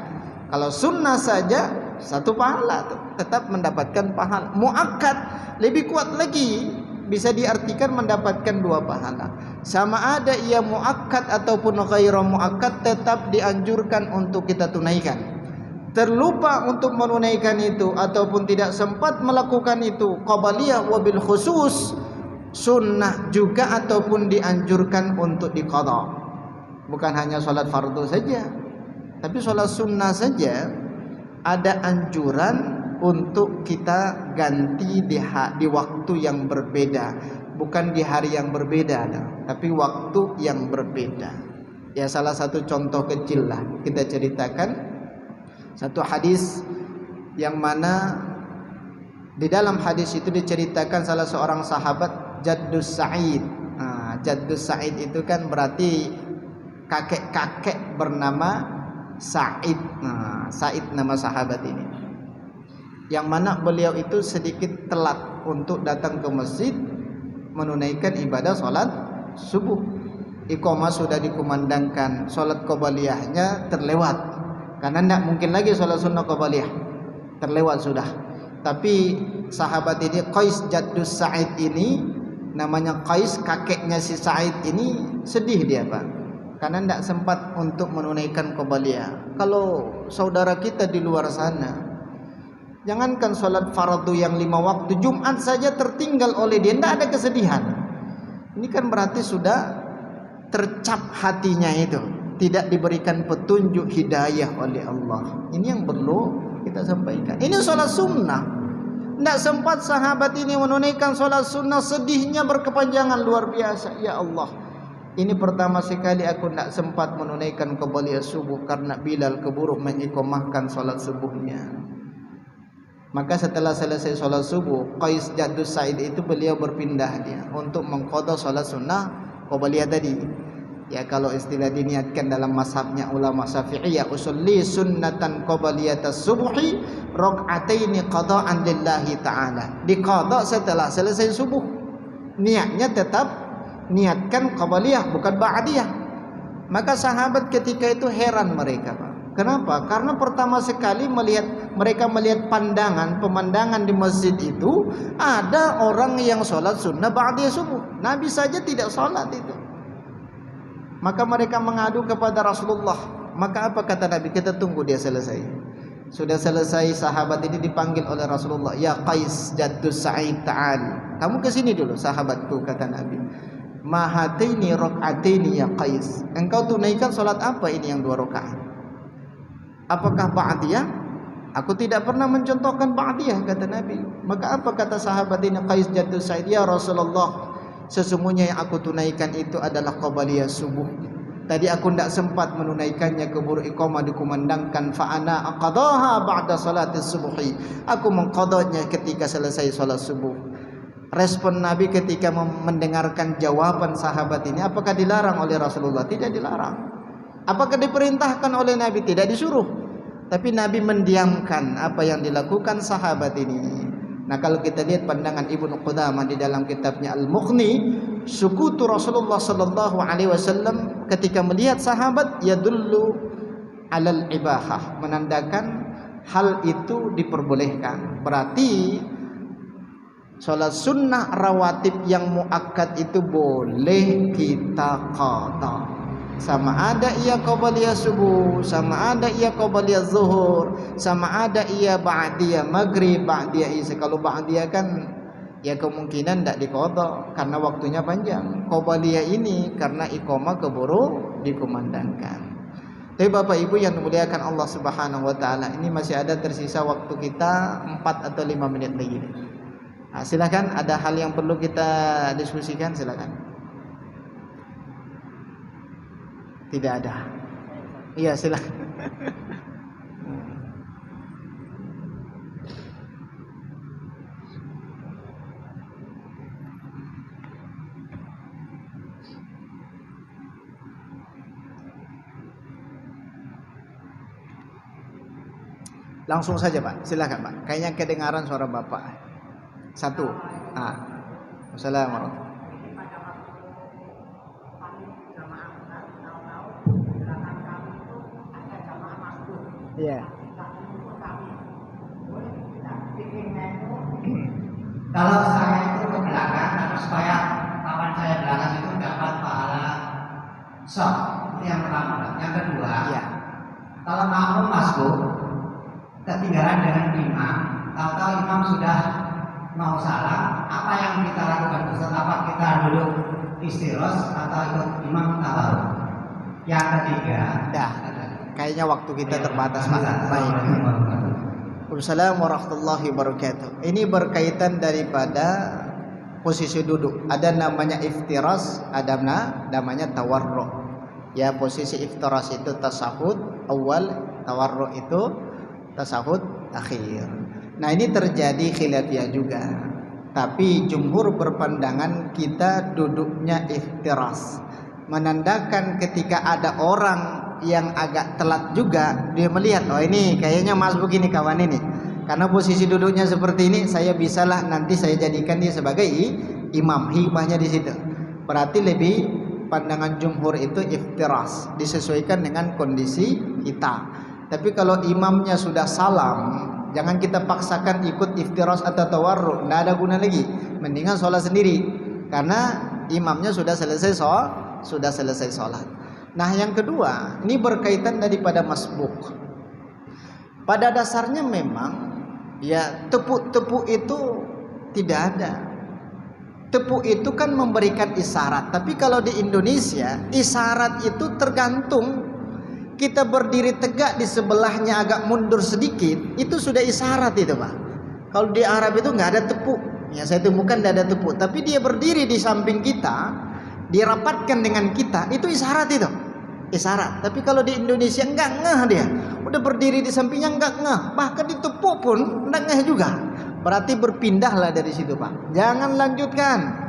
Kalau sunnah saja satu pahala, tetap mendapatkan pahala. Muakkad lebih kuat lagi, bisa diartikan mendapatkan 2 pahala. Sama ada ia muakkad ataupun ghairu muakkad, tetap dianjurkan untuk kita tunaikan. Terlupa untuk menunaikan itu ataupun tidak sempat melakukan itu, qabliyah wabil khusus, sunnah juga ataupun dianjurkan untuk diqadha. Bukan hanya sholat fardu saja, tapi sholat sunnah saja ada anjuran untuk kita ganti di waktu yang berbeda. Bukan di hari yang berbeda, tapi waktu yang berbeda. Ya, salah satu contoh kecil lah kita ceritakan satu hadis yang mana di dalam hadis itu diceritakan salah seorang sahabat Jaddus Sa'id. Jaddus Sa'id itu kan berarti kakek-kakek bernama Sa'id. Sa'id nama sahabat ini. Yang mana beliau itu sedikit telat untuk datang ke masjid menunaikan ibadah sholat subuh. Iqamah sudah dikumandangkan, sholat qabliyahnya terlewat. Karena tidak mungkin lagi sholat sunnah qabliyah, terlewat sudah. Tapi sahabat ini Qais Jaddus Sa'id ini, namanya Qais, kakeknya si Sa'id ini, sedih dia Pak, karena tidak sempat untuk menunaikan qabliyah. Kalau saudara kita di luar sana, jangankan sholat fardu yang 5 waktu, Jumat saja tertinggal oleh dia, tidak ada kesedihan. Ini kan berarti sudah tercap hatinya itu, tidak diberikan petunjuk hidayah oleh Allah. Ini yang perlu kita sampaikan. Ini sholat sunnah. Tidak sempat sahabat ini menunaikan sholat sunnah, sedihnya berkepanjangan luar biasa. Ya Allah, ini pertama sekali aku tidak sempat menunaikan qabliyah subuh karena Bilal keburu mengiqamahkan sholat subuhnya. Maka setelah selesai sholat subuh, Qais Jaddus Sa'id itu beliau berpindah dia untuk mengqadha sholat sunnah qabliyah tadi. Ya, kalau istilah diniatkan dalam mazhabnya ulama Syafi'iyah, usulli sunnatan qabliyatas subuhi raka'ataini qada'an lillahi ta'ala. Diqadha setelah selesai subuh. Niatnya tetap niatkan qabliyah bukan ba'diyah. Maka sahabat ketika itu heran mereka, Pak. Kenapa? Karena pertama sekali mereka melihat pemandangan di masjid itu ada orang yang sholat sunnah ba'diyah subuh. Nabi saja tidak sholat itu. Maka mereka mengadu kepada Rasulullah. Maka apa kata Nabi? Kita tunggu dia selesai. Sudah selesai, sahabat ini dipanggil oleh Rasulullah. Ya Qais Jaddus Sa'id ta'al, kamu kesini dulu sahabatku, kata Nabi. Mahataini rak'ataini ya Qais, engkau tunaikan salat apa ini yang 2 rakaat? Apakah ba'diyah? Aku tidak pernah mencontohkan ba'diyah, kata Nabi. Maka apa kata sahabat ini Qais Jaddus Sa'id? Ya Rasulullah, sesungguhnya yang aku tunaikan itu adalah qabliyah subuh. Tadi aku tidak sempat menunaikannya, keburu iqamah dikumandangkan, fa ana aqadaha ba'da salatis subuhi. Aku mengqadanya ketika selesai salat subuh. Respon Nabi ketika mendengarkan jawaban sahabat ini, apakah dilarang oleh Rasulullah? Tidak dilarang. Apakah diperintahkan oleh Nabi? Tidak disuruh. Tapi Nabi mendiamkan apa yang dilakukan sahabat ini. Nah, kalau kita lihat pandangan Ibnu Qudamah di dalam kitabnya Al-Mughni, sukutu Rasulullah sallallahu alaihi wasallam ketika melihat sahabat yadullu alal ibahah, menandakan hal itu diperbolehkan. Berarti salat sunnah rawatib yang muakkad itu boleh kita qadha. Sama ada ia qabliyah subuh, sama ada ia qabliyah zuhur, sama ada ia ba'diyah maghrib, ba'diyah isya. Kalau ba'diyah kan ya kemungkinan tidak diqadha karena waktunya panjang. Qobliyah ini karena iqamah keburu dikumandangkan. Tapi Bapak Ibu yang dimuliakan Allah Subhanahu wa taala, ini masih ada tersisa waktu kita 4 atau 5 menit lagi. Nah, silakan, ada hal yang perlu kita diskusikan, silakan. Tidak ada. Iya, silakan. Langsung saja Pak, silakan Pak. Kayaknya kedengaran suara Bapak. 1. Assalamualaikum. Iya. Kalau saya itu ke belakang, tapi supaya kawan saya belakang itu dapat pahala sok, itu yang pertama. Yang kedua, Iya. kalau makmum masuk ketinggalan dengan imam, tahu-tahu imam sudah mau salam, apa yang kita lakukan? Ustaz, apa kita duduk istiros atau ikut imam tawarruk? Yang ketiga, Dah. Kayaknya waktu kita terbatas Pak. Baik. Waalaikumsalam warahmatullahi wabarakatuh. Ini berkaitan daripada posisi duduk. Ada namanya iftiras, ada namanya tawarruk. Ya, posisi iftiras itu tasahud awal, tawarruk itu tasahud akhir. Nah, ini terjadi khilafiyah juga. Tapi jumhur berpandangan kita duduknya iftiras, menandakan ketika ada orang yang agak telat juga, dia melihat, oh ini kayaknya Mas begini kawan ini, karena posisi duduknya seperti ini, saya bisalah nanti saya jadikan dia sebagai imam. Hikmahnya di situ. Berarti lebih pandangan jumhur itu iftiras, disesuaikan dengan kondisi kita. Tapi kalau imamnya sudah salam, jangan kita paksakan ikut iftiras atau tawarruk, tidak ada guna lagi. Mendingan sholat sendiri, karena imamnya sudah selesai sholat. Nah, yang kedua, ini berkaitan daripada masbuk. Pada dasarnya memang ya tepuk-tepuk itu tidak ada. Tepuk itu kan memberikan isyarat. Tapi kalau di Indonesia, isyarat itu tergantung kita berdiri tegak di sebelahnya agak mundur sedikit, itu sudah isyarat itu Pak. Kalau di Arab itu nggak ada tepuk. Ya, saya temukan tidak ada tepuk. Tapi dia berdiri di samping kita, dirapatkan dengan kita, itu isyarat itu. Isyarat. Tapi kalau di Indonesia enggak ngeh dia. Udah berdiri di sampingnya enggak ngeh. Bahkan ditepuk pun enggak ngeh juga. Berarti berpindahlah dari situ Pak. Jangan lanjutkan.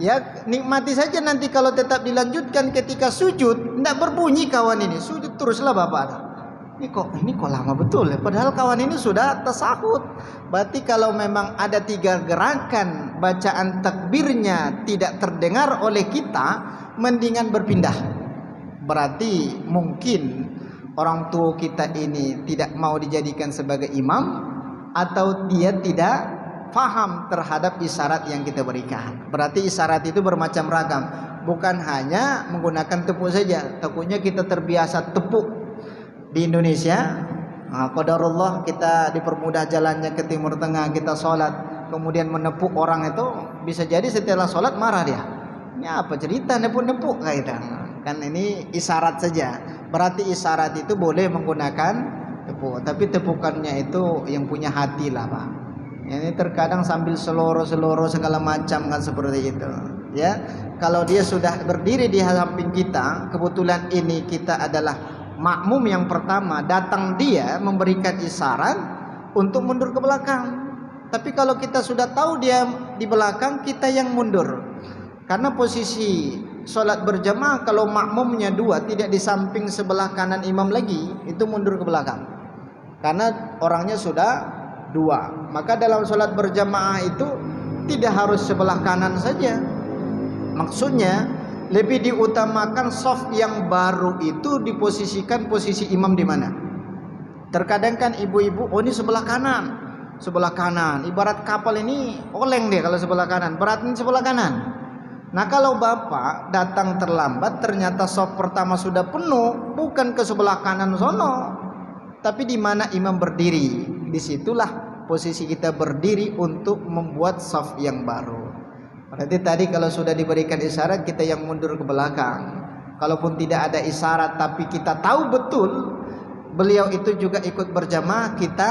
Ya, nikmati saja nanti kalau tetap dilanjutkan ketika sujud, enggak berbunyi kawan ini. Sujud teruslah Bapak. Ini kok lama betul ya. Padahal kawan ini sudah tasahud. Berarti kalau memang ada 3 gerakan bacaan takbirnya tidak terdengar oleh kita, mendingan berpindah. Berarti mungkin orang tua kita ini tidak mau dijadikan sebagai imam, atau dia tidak faham terhadap isyarat yang kita berikan. Berarti isyarat itu bermacam ragam, bukan hanya menggunakan tepuk saja. Takutnya kita terbiasa tepuk di Indonesia, qadarullah kita dipermudah jalannya ke Timur Tengah, kita sholat kemudian menepuk orang itu, bisa jadi setelah sholat marah dia. Ini apa cerita nepuk-nepuk kaitan? Kan ini isyarat saja. Berarti isyarat itu boleh menggunakan tepuk, tapi tepukannya itu yang punya hati lah Pak. Ini terkadang sambil seloro segala macam kan seperti itu. Ya, kalau dia sudah berdiri di samping kita, kebetulan ini kita adalah makmum yang pertama, datang dia memberikan isyarat untuk mundur ke belakang. Tapi kalau kita sudah tahu dia di belakang, kita yang mundur. Karena posisi sholat berjamaah kalau makmumnya 2 tidak di samping sebelah kanan imam lagi, itu mundur ke belakang. Karena orangnya sudah 2. Maka dalam sholat berjamaah itu tidak harus sebelah kanan saja. Maksudnya lebih diutamakan shaf yang baru itu diposisikan posisi imam di mana. Terkadang kan ibu-ibu, oh ini sebelah kanan. Ibarat kapal ini oleng dia kalau sebelah kanan, beratnya sebelah kanan. Nah, kalau bapak datang terlambat, ternyata shaf pertama sudah penuh, bukan ke sebelah kanan sono, tapi di mana imam berdiri, disitulah posisi kita berdiri untuk membuat saf yang baru. Berarti tadi kalau sudah diberikan isyarat kita yang mundur ke belakang. Kalaupun tidak ada isyarat tapi kita tahu betul beliau itu juga ikut berjamaah, kita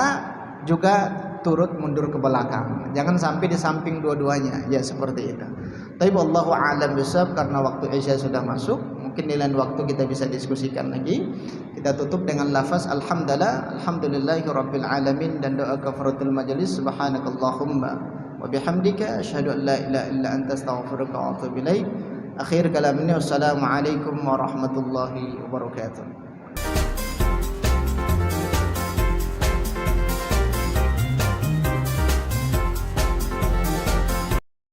juga turut mundur ke belakang. Jangan sampai di samping dua-duanya. Ya seperti itu. Tapi wallahu a'lam bishawab, karena waktu Isya sudah masuk. Mungkin di lain waktu kita bisa diskusikan lagi. Kita tutup dengan lafaz alhamdulillahirabbil alamin dan doa kafaratul majelis. Subhanakallahumma wa bihamdika asyhadu an la ilaha illa anta astaghfiruka wa atubu ilaik. Akhir kalamnya wassalamu alaikum warahmatullahi wabarakatuh.